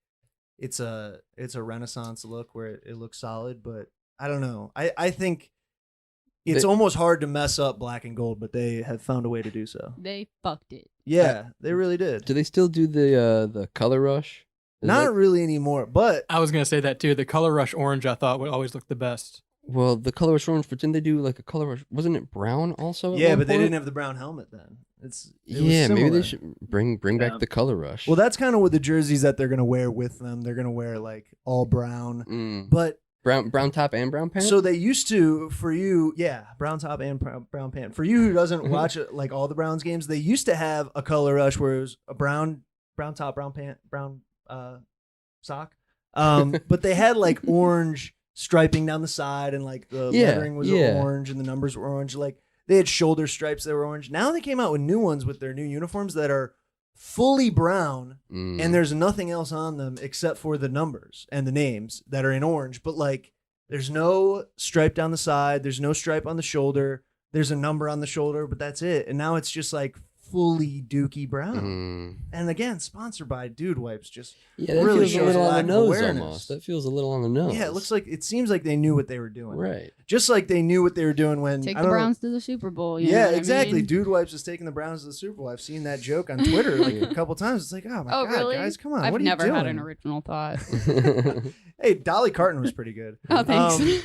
it's a Renaissance look where it looks solid, but I don't know. I think it's almost hard to mess up black and gold, but they have found a way to do so. They fucked it. Yeah, they really did. Do they still do the color rush? Is Not that- really anymore, but I was going to say that too. The color rush orange I thought would always look the best. Well, the color rush orange, but didn't they do like a color rush? Wasn't it brown also? at yeah, one but they point? didn't have the brown helmet then. It was Yeah, maybe similar. they should bring back the color rush. Well, that's kind of what the jerseys that they're gonna wear with them. They're gonna wear like all brown, but brown top and brown pants. so they used to for you, brown top and brown pant. For you who doesn't watch like all the Browns games, they used to have a color rush where it was a brown top, brown pant, brown sock. But they had like orange striping down the side, and like the lettering was orange and the numbers were orange. Like they had shoulder stripes that were orange. Now they came out with new ones with their new uniforms that are fully brown, and there's nothing else on them except for the numbers and the names that are in orange. But like, there's no stripe down the side. There's no stripe on the shoulder. There's a number on the shoulder, but that's it. And now it's just like fully dookie brown. And again, sponsored by Dude Wipes. Just that really feels a shows little a on the lack of nose awareness. almost. That feels a little on the nose. Yeah, it seems like they knew what they were doing. Right. Just like they knew what they were doing when Take the Browns to the Super Bowl. You know yeah, what exactly. I mean? Dude Wipes is taking the Browns to the Super Bowl. I've seen that joke on Twitter like a couple times. It's like, oh my god, really? guys, come on. I've what are you never doing? had an original thought. Hey, Dolly Parton was pretty good. Oh, thanks.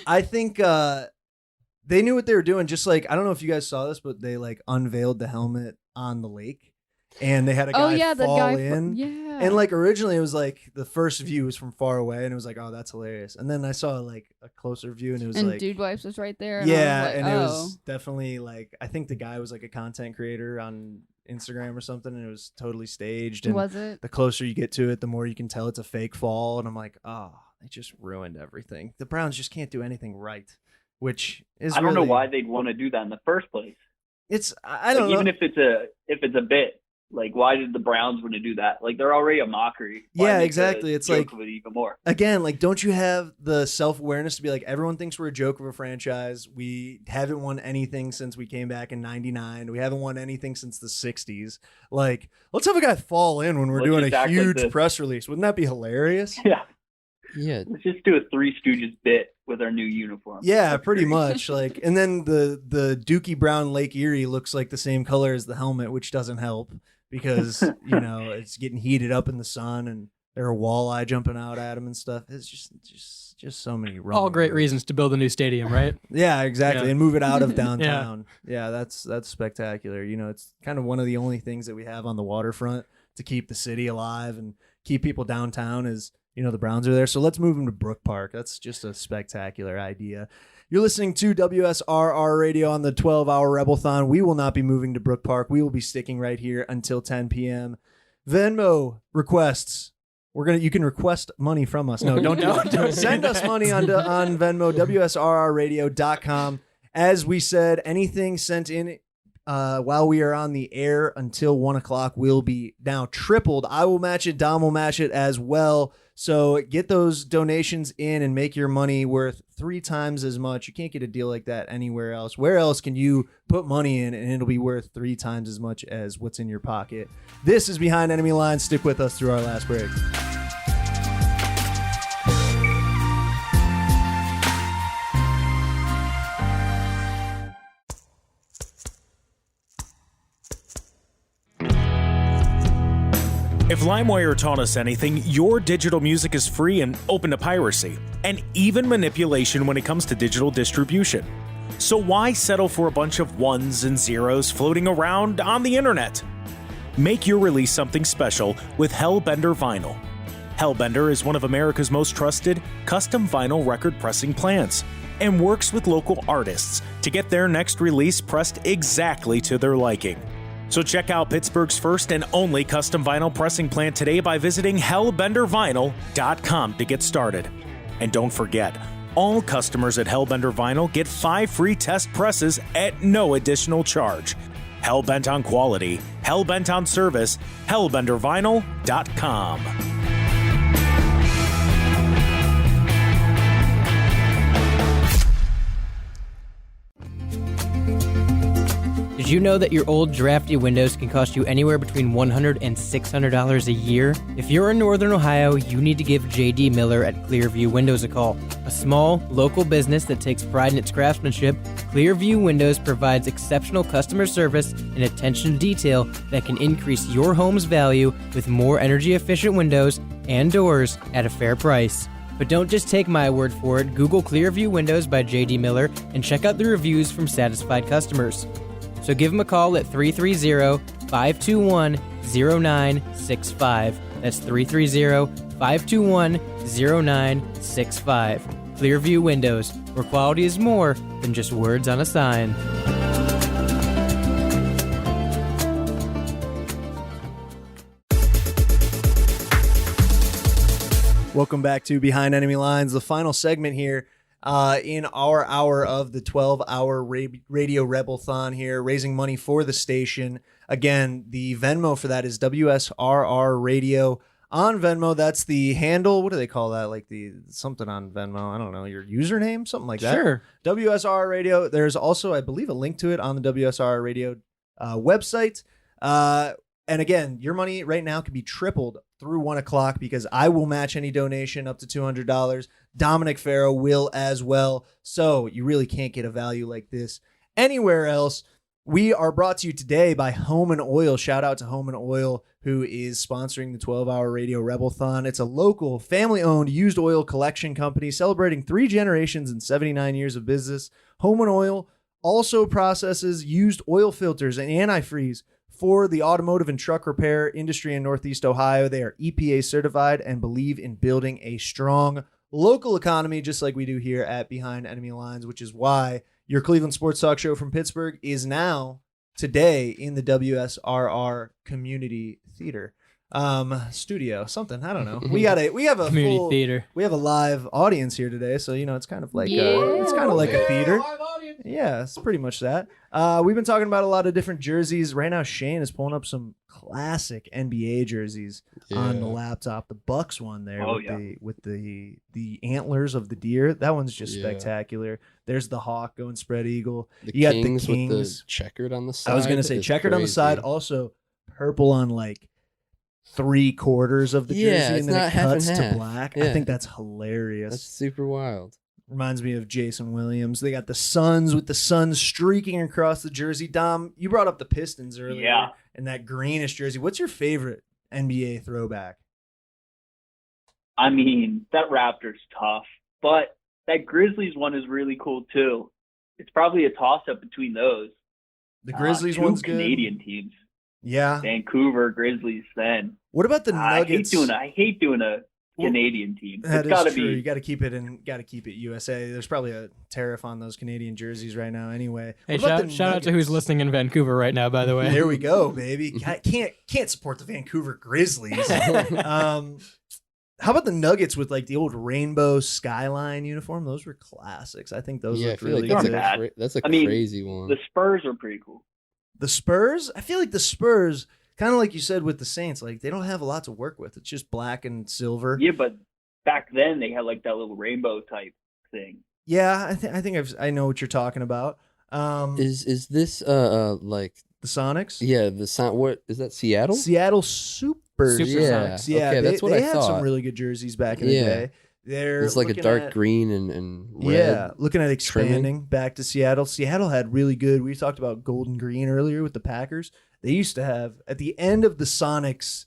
I think they knew what they were doing. Just like, I don't know if you guys saw this, but they like unveiled the helmet on the lake, and they had a guy fall in. And like originally it was like the first view was from far away, and it was like, oh, that's hilarious. And then I saw like a closer view, and it was and like Dude Wipes was right there. And yeah, I was like, and it was definitely like, I think the guy was like a content creator on Instagram or something, and it was totally staged. And was it? the closer you get to it, the more you can tell it's a fake fall. And I'm like, oh, they just ruined everything. The Browns just can't do anything right, which is I don't know really- why they'd want to do that in the first place. It's I don't know. Even if it's a bit, like why did the Browns want to do that? Like they're already a mockery. Why Yeah, make exactly. a It's joke like, of it even more. again, like, don't you have the self-awareness to be like, everyone thinks we're a joke of a franchise. We haven't won anything since we came back in '99. We haven't won anything since the '60s. Like, let's have a guy fall in when we're Let's doing just a act like huge this. press release. Wouldn't that be hilarious? Yeah. Yeah. Let's just do a Three Stooges bit with our new uniform. Yeah, That's pretty great. much. Like, and then the Dookie Brown Lake Erie looks like the same color as the helmet, which doesn't help because you know it's getting heated up in the sun, and there are walleye jumping out at him and stuff. It's just so many wrong. All great moves. reasons to build a new stadium, right? Yeah, exactly, Yeah. and move it out of downtown. Yeah, that's spectacular. You know, it's kind of one of the only things that we have on the waterfront to keep the city alive and keep people downtown. Is, you know, the Browns are there, so let's move them to Brook Park. That's just a spectacular idea. You're listening to WSRR Radio on the 12-hour Rebelthon. We will not be moving to Brook Park. We will be sticking right here until 10 p.m. Venmo requests. You can request money from us. No, don't do that. Don't send us money on Venmo, WSRRradio.com. As we said, anything sent in while we are on the air until 1 o'clock will be now tripled. I will match it. Dom will match it as well. So get those donations in and make your money worth 3 times as much. You can't get a deal like that anywhere else. Where else can you put money in and it'll be worth 3 times as much as what's in your pocket? This is Behind Enemy Lines. Stick with us through our last break. If LimeWire taught us anything, your digital music is free and open to piracy, and even manipulation when it comes to digital distribution. So why settle for a bunch of ones and zeros floating around on the internet? Make your release something special with Hellbender Vinyl. Hellbender is one of America's most trusted custom vinyl record pressing plants and works with local artists to get their next release pressed exactly to their liking. So check out Pittsburgh's first and only custom vinyl pressing plant today by visiting hellbendervinyl.com to get started. And don't forget, all customers at Hellbender Vinyl get 5 free test presses at no additional charge. Hellbent on quality, hellbent on service, hellbendervinyl.com. Did you know that your old drafty windows can cost you anywhere between $100 and $600 a year? If you're in Northern Ohio, you need to give J.D. Miller at Clearview Windows a call. A small, local business that takes pride in its craftsmanship, Clearview Windows provides exceptional customer service and attention to detail that can increase your home's value with more energy-efficient windows and doors at a fair price. But don't just take my word for it. Google Clearview Windows by J.D. Miller and check out the reviews from satisfied customers. So give them a call at 330-521-0965. That's 330-521-0965. Clearview Windows, where quality is more than just words on a sign. Welcome back to Behind Enemy Lines, the final segment here in our hour of the 12-hour Radio Rebelthon here, raising money for the station. Again, the Venmo for that is WSRR Radio. On Venmo, that's the handle. What do they call that? Like the something on Venmo. I don't know. Your username? Something like that. Sure. WSRR Radio. There's also, I believe, a link to it on the WSRR Radio website. And again, your money right now can be tripled through 1 o'clock because I will match any donation up to $200. Dominic Farrow will as well. So you really can't get a value like this anywhere else. We are brought to you today by Home and Oil. Shout out to Home and Oil, who is sponsoring the 12-hour Radio Rebelthon. It's a local, family-owned used oil collection company celebrating 3 generations and 79 years of business. Home and Oil also processes used oil filters and antifreeze for the automotive and truck repair industry in Northeast Ohio. They are EPA certified and believe in building a strong local economy, just like we do here at Behind Enemy Lines, which is why your Cleveland sports talk show from Pittsburgh is now today in the WSRR Community Theater studio. Something, I don't know. We have a Community full theater. We have a live audience here today, so it's kind of like a theater. Yeah, it's pretty much that. We've been talking about a lot of different jerseys. Right now, Shayne is pulling up some classic NBA jerseys on the laptop. The Bucks one there with the antlers of the deer. That one's just spectacular. There's the hawk going spread eagle. You got the Kings with the checkered on the side. I was gonna say checkered on the side. Also purple on like 3/4 of the jersey, and then it cuts to black. I think that's hilarious. That's super wild. Reminds me of Jason Williams. They got the Suns with the sun streaking across the jersey. Dom, you brought up the Pistons earlier and that greenish jersey. What's your favorite NBA throwback? I mean, that Raptors tough, but that Grizzlies one is really cool too. It's probably a toss-up between those. The Grizzlies two one's good. Canadian teams. Yeah. Vancouver Grizzlies then. What about the Nuggets? I hate doing a Canadian team. That it's is true. You got to keep it USA. There's probably a tariff on those Canadian jerseys right now anyway. Hey, shout out to who's listening in Vancouver right now, by the way. There we go, baby. Can't support the Vancouver Grizzlies. How about the Nuggets with like the old rainbow skyline uniform? Those were classics. I think those look really good. That's a crazy one. The Spurs are pretty cool. The Spurs? I feel like the Spurs, kind of like you said with the Saints, like they don't have a lot to work with. It's just black and silver. Yeah, but back then they had like that little rainbow type thing. Yeah, I think I know what you're talking about. Is this like the Sonics? Yeah, what is that? Seattle? Seattle Supersonics. Yeah, okay, that's what they I had thought. Some really good jerseys back in the day. It's like a dark green and red. Yeah, looking at expanding back to Seattle. Seattle had really good. We talked about golden green earlier with the Packers. They used to have at the end of the Sonics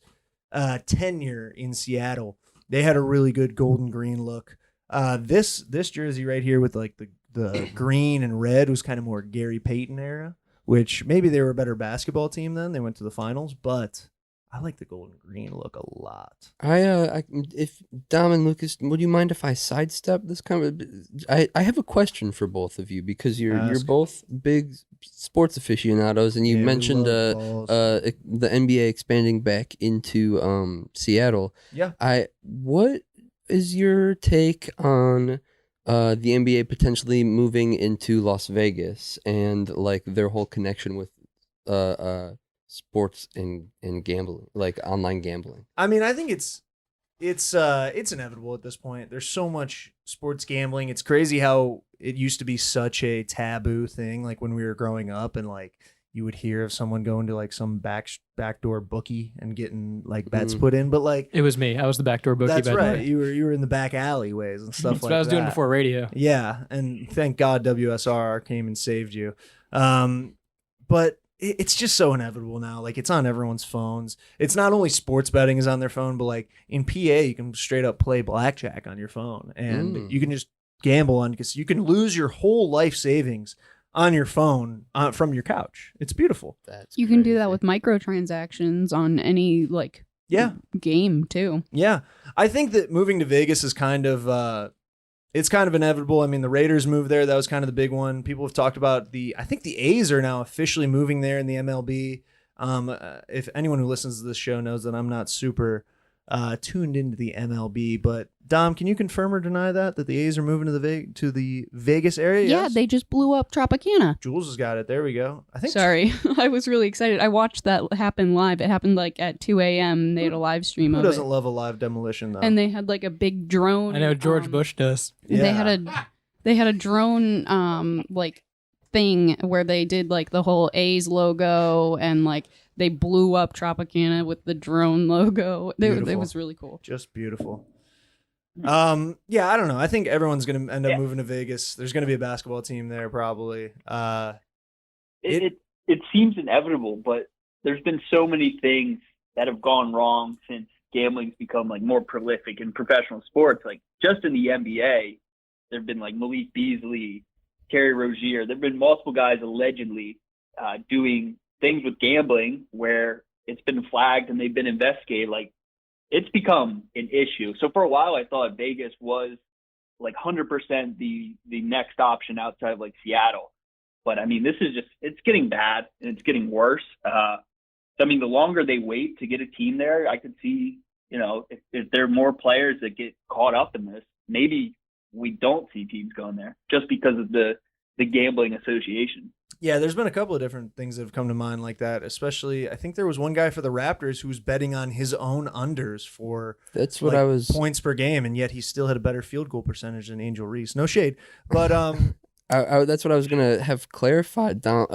tenure in Seattle, they had a really good golden green look. This jersey right here with like the green and red was kind of more Gary Payton era, which maybe they were a better basketball team then. They went to the finals, but I like the golden green look a lot. If Dom and Lucas, would you mind if I sidestep this I have a question for both of you because you're both big sports aficionados, and you mentioned the NBA expanding back into Seattle. Yeah. What is your take on the NBA potentially moving into Las Vegas and like their whole connection with sports and gambling, like online gambling? I mean, I think it's inevitable at this point. There's so much sports gambling. It's crazy how it used to be such a taboo thing, like when we were growing up, and like you would hear of someone going to like some backdoor bookie and getting like bets put in, but like it was me. I was the backdoor bookie. That's by right. the way. You were in the back alleyways and stuff That's like that. what I was doing before radio. Yeah, and thank God WSRR came and saved you. But it's just so inevitable now. Like it's on everyone's phones. It's not only sports betting is on their phone, but like in PA, you can straight up play blackjack on your phone, and you can just gamble on because you can lose your whole life savings on your phone from your couch. It's beautiful. You can do that with microtransactions on any like game too. Yeah, I think that moving to Vegas is kind of it's kind of inevitable. I mean, the Raiders moved there. That was kind of the big one. People have talked about I think the A's are now officially moving there in the MLB. If anyone who listens to this show knows that I'm not super tuned into the MLB. But Dom, can you confirm or deny that the A's are moving to the Vegas area? Yeah, Yes? they just blew up Tropicana. Jules has got it. There we go. I think. Sorry, I was really excited. I watched that happen live. It happened like at 2 a.m. They had a live stream Who of it. doesn't love a live demolition though? And they had like a big drone. I know George Bush does. Yeah. They had a drone like thing where they did like the whole A's logo and like they blew up Tropicana with the drone logo. It was really cool. Just beautiful. Yeah, I don't know. I think everyone's going to end up moving to Vegas. There's going to be a basketball team there probably. It seems inevitable, but there's been so many things that have gone wrong since gambling's become like more prolific in professional sports. Like just in the NBA, there've been like Malik Beasley, Terry Rozier. There've been multiple guys allegedly doing things with gambling where it's been flagged and they've been investigated. Like it's become an issue. So for a while, I thought Vegas was like 100% the next option outside of like Seattle. But I mean, this is just, it's getting bad and it's getting worse. I mean, the longer they wait to get a team there, I could see, you know, if there are more players that get caught up in this, maybe we don't see teams going there just because of the gambling association. Yeah, there's been a couple of different things that have come to mind like that, especially I think there was one guy for the Raptors who was betting on his own unders for points per game, and yet he still had a better field goal percentage than Angel Reese. No shade, but that's what I was gonna have clarified. Down,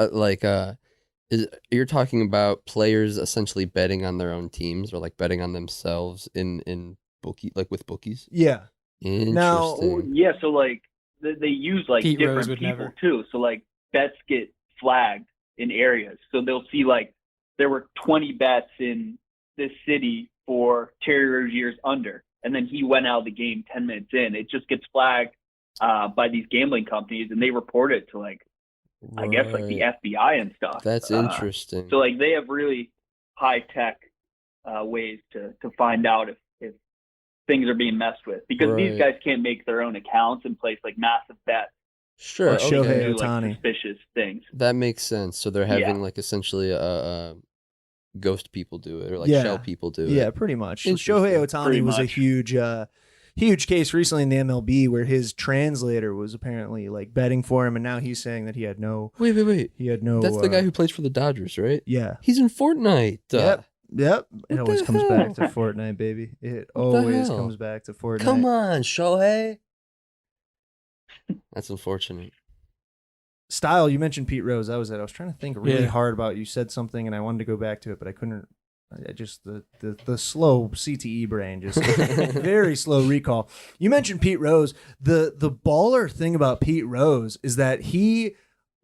you're talking about players essentially betting on their own teams or like betting on themselves in bookie, like with bookies? Yeah. Interesting. Now, yeah, so like they use like Pete Rose different would people never. too. So like bets get flagged in areas. So they'll see like there were 20 bets in this city for Terry Rozier's under, and then he went out of the game 10 minutes in. It just gets flagged by these gambling companies, and they report it to like I guess like the FBI and stuff. That's interesting. So like they have really high tech ways to find out if things are being messed with, because these guys can't make their own accounts and place like massive bets. Sure, like Shohei do, Ohtani. like, suspicious things. That makes sense. So they're having like essentially a ghost people do it, or like shell people do it. Yeah, pretty much. Interesting. Shohei Ohtani Pretty was a much. huge case recently in the MLB where his translator was apparently like betting for him, and now he's saying that he had no. Wait. He had no. That's the guy who plays for the Dodgers, right? Yeah. He's in Fortnite. Yep. It always the comes hell? back to Fortnite, baby. It What the always hell? comes back to Fortnite. Come on, Shohei. That's unfortunate. Style, you mentioned Pete Rose. That was it. I was trying to think really Yeah. hard about it. You said something and I wanted to go back to it, but I couldn't. I just the slow CTE brain, just very slow recall. You mentioned Pete Rose. The baller thing about Pete Rose is that he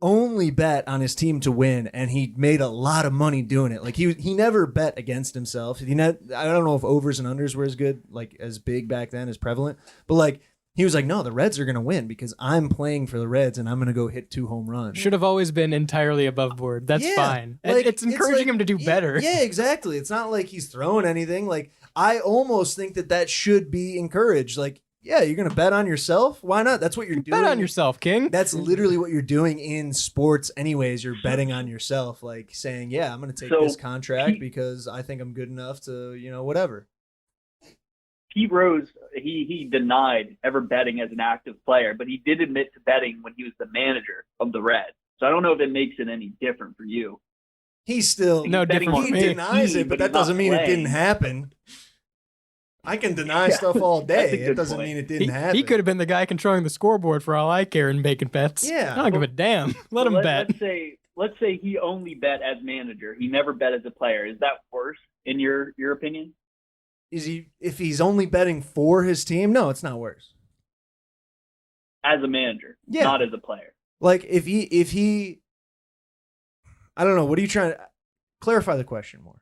only bet on his team to win, and he made a lot of money doing it. Like he never bet against himself. I don't know if overs and unders were as good, like as big back then, as prevalent, but like he was like, no, the Reds are going to win because I'm playing for the Reds and I'm going to go hit 2 home runs. Should have always been entirely above board. That's fine. Like, It's encouraging him to do better. Yeah, exactly. It's not like he's throwing anything. Like, I almost think that should be encouraged. Like, yeah, you're going to bet on yourself? Why not? That's what you're doing. Bet on yourself, King. That's literally what you're doing in sports anyways. You're betting on yourself, like saying, yeah, I'm going to take this contract because I think I'm good enough to, whatever. Pete Rose, he denied ever betting as an active player, but he did admit to betting when he was the manager of the Reds. So I don't know if it makes it any different for you. He's still No different he for me. denies it, but that doesn't mean it didn't happen. I can deny stuff all day. It doesn't mean it didn't happen. He could have been the guy controlling the scoreboard for all I care and making bets. Yeah. I don't give a damn. Let him bet. Let's say he only bet as manager. He never bet as a player. Is that worse in your opinion? If he's only betting for his team? No, it's not worse. As a manager, Yeah. not as a player. Like if he I don't know, what are you trying to clarify the question more?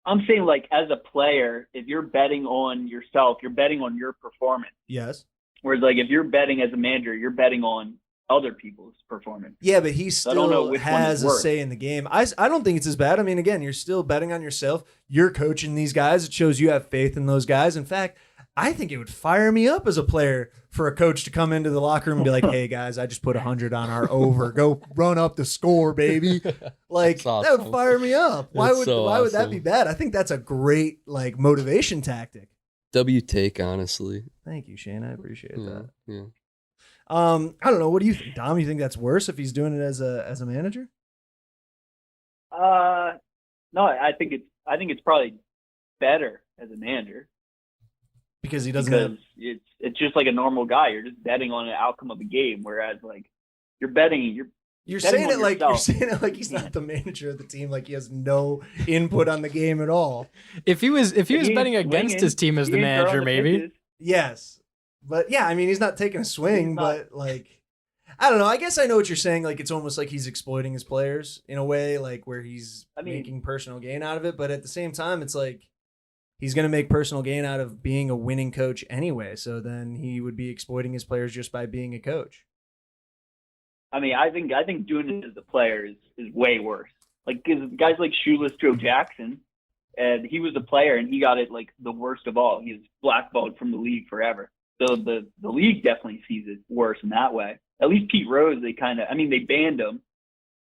I'm saying like as a player, if you're betting on yourself, you're betting on your performance. Yes. Whereas like if you're betting as a manager, you're betting on other people's performance. Yeah, but he So I don't know still which one has is a worse. say in the game. I don't think it's as bad. I mean, again, you're still betting on yourself. You're coaching these guys. It shows you have faith in those guys. In fact, I think it would fire me up as a player for a coach to come into the locker room and be like, "Hey guys, I just put 100 on our over. Go run up the score, baby." Like That's that would awesome. fire me up. Why That's would so why would that awesome. be bad? I think that's a great like motivation tactic. W take, honestly. Thank you, Shayne. I appreciate that. Yeah. I don't know. What do you think, Dom? You think that's worse if he's doing it as a manager? No, I think it's probably better as a manager Because he doesn't because have. it's just like a normal guy. You're just betting on the outcome of a game, whereas like you're betting. You're betting saying on it like yourself. you're saying it like he's not the manager of the team, like he has no input on the game at all. If he was He's betting against swinging. his team as the He's throwing manager, the maybe. pitches. Yes, but yeah, I mean he's not taking a swing, He's not- but like I don't know. I guess I know what you're saying. Like it's almost like he's exploiting his players in a way, like where he's making personal gain out of it. But at the same time, it's like he's going to make personal gain out of being a winning coach anyway. So then he would be exploiting his players just by being a coach. I mean, I think doing it as a player is way worse. Like, 'cause guys like Julez, Joe Jackson, and he was a player and he got it like the worst of all. He was blackballed from the league forever. So the league definitely sees it worse in that way. At least Pete Rose, they banned him,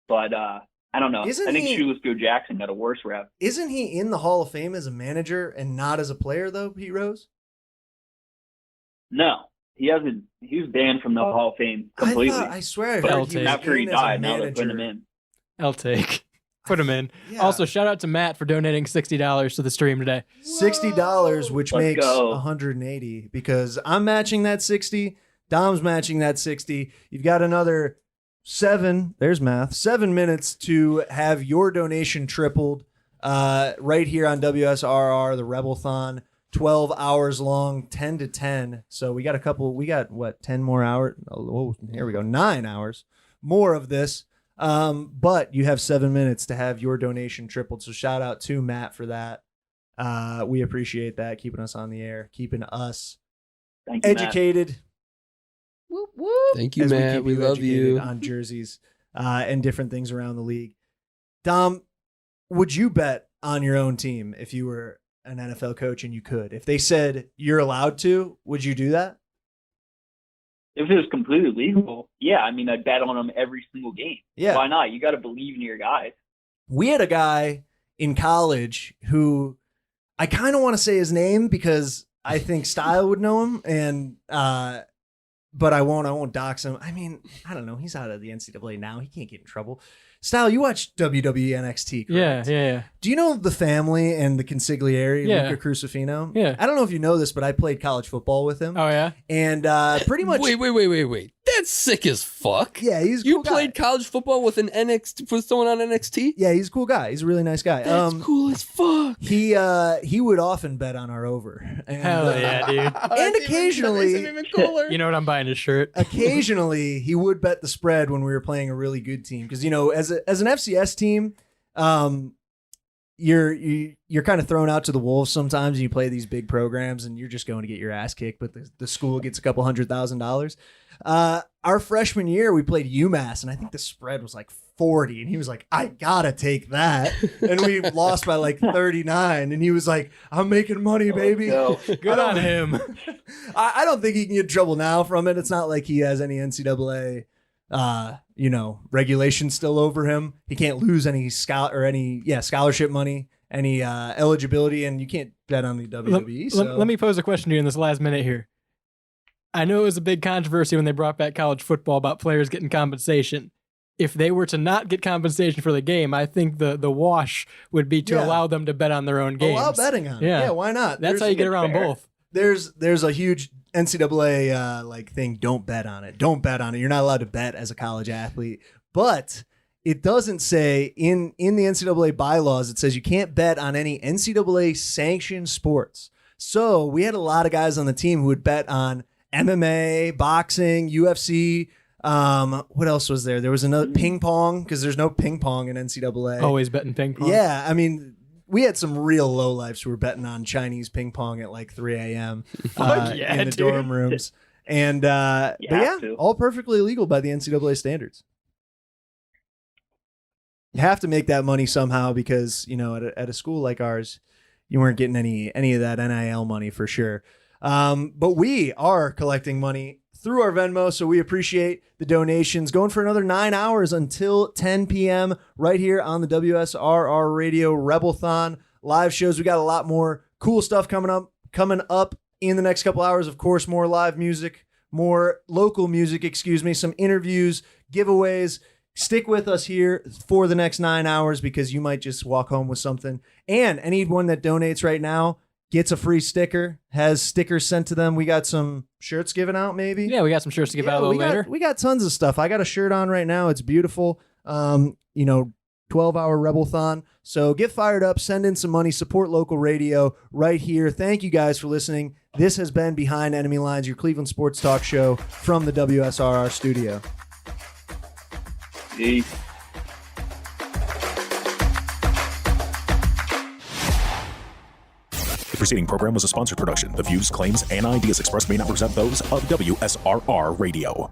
but I don't know. I think Julez, Joe Jackson got a worse rep. Isn't he in the Hall of Fame as a manager and not as a player though, Pete Rose? No, he hasn't. He was banned from the Hall of Fame completely. I swear I But heard I'll he take- was after he in as a died. Now they're putting him manager. in. I'll take. Put him in. Yeah. Also, shout out to Matt for donating $60 to the stream today. $60, which Let's makes go. 180 because I'm matching that 60. Dom's matching that 60. You've got another 7 minutes to have your donation tripled right here on WSRR, the Rebelthon, 12 hours long, 10 to 10. So we got what, 10 more hours? Oh, here we go, 9 hours more of this. But you have 7 minutes to have your donation tripled. So shout out to Matt for that. We appreciate that, keeping us on the air, keeping us Thank you, Matt. educated. Whoop whoop. Thank you, as Matt. keep We love educated you. on jerseys and different things around the league. Dom, would you bet on your own team if you were an NFL coach and you could? If they said you're allowed to, would you do that? If it was completely legal, yeah. I mean, I'd bet on them every single game. Yeah. Why not? You got to believe in your guys. We had a guy in college who I kind of want to say his name because I think Style would know him, and but I won't dox him. I mean, I don't know. He's out of the NCAA now. He can't get in trouble. Style, you watch WWE NXT, correct? Yeah. Do you know the family and the consigliere, Yeah. Luca Crucifino? Yeah. I don't know if you know this, but I played college football with him. Oh, yeah? And pretty much. Wait. That's sick as fuck. Yeah, he's a You cool played guy. college football with an NXT for someone on NXT? Yeah, he's a cool guy. He's a really nice guy. That's cool as fuck. He would often bet on our over. And, Hell yeah, dude. And occasionally, even cooler. You know what? I'm buying his shirt. occasionally he would bet the spread when we were playing a really good team because as an FCS team, you're kind of thrown out to the wolves sometimes. And you play these big programs and you're just going to get your ass kicked, but the school gets a couple $100,000. Our freshman year we played UMass and I think the spread was like 40 and he was like, I gotta take that, and we lost by like 39 and he was like, I'm making money, baby. go. Good on him. I don't think he can get in trouble now from it. It's not like he has any NCAA, regulations still over him. He can't lose any scholarship money, any eligibility, and you can't bet on the WWE. Let me pose a question to you in this last minute here. I know it was a big controversy when they brought back college football about players getting compensation. If they were to not get compensation for the game, I think the wash would be to Yeah. allow them to bet on their own games. allow betting on it. Yeah. Yeah, why not? That's how you get around both. There's a huge NCAA thing. Don't bet on it. Don't bet on it. You're not allowed to bet as a college athlete. But it doesn't say in the NCAA bylaws, it says you can't bet on any NCAA sanctioned sports. So we had a lot of guys on the team who would bet on MMA, boxing, UFC. What else was there? There was another ping pong because there's no ping pong in NCAA. Always betting ping pong. Yeah, I mean, we had some real lowlifes who were betting on Chinese ping pong at like 3 a.m. yeah, in the dude. dorm rooms. And but You yeah, have to. all perfectly legal by the NCAA standards. You have to make that money somehow because, at a school like ours, you weren't getting any of that NIL money for sure. But we are collecting money through our Venmo, so we appreciate the donations. Going for another 9 hours until 10 p.m. right here on the WSRR Radio Rebelthon live shows. We got a lot more cool stuff coming up in the next couple hours. Of course, more live music, more local music, some interviews, giveaways. Stick with us here for the next 9 hours because you might just walk home with something. And anyone that donates right now gets a free sticker, has stickers sent to them. We got some shirts given out, maybe. Yeah, we got some shirts to give out a little later. We got tons of stuff. I got a shirt on right now. It's beautiful. 12-hour Rebelthon. So get fired up, send in some money, support local radio right here. Thank you guys for listening. This has been Behind Enemy Lines, your Cleveland sports talk show from the WSRR studio. Peace. The preceding program was a sponsored production. The views, claims, and ideas expressed may not represent those of WSRR Radio.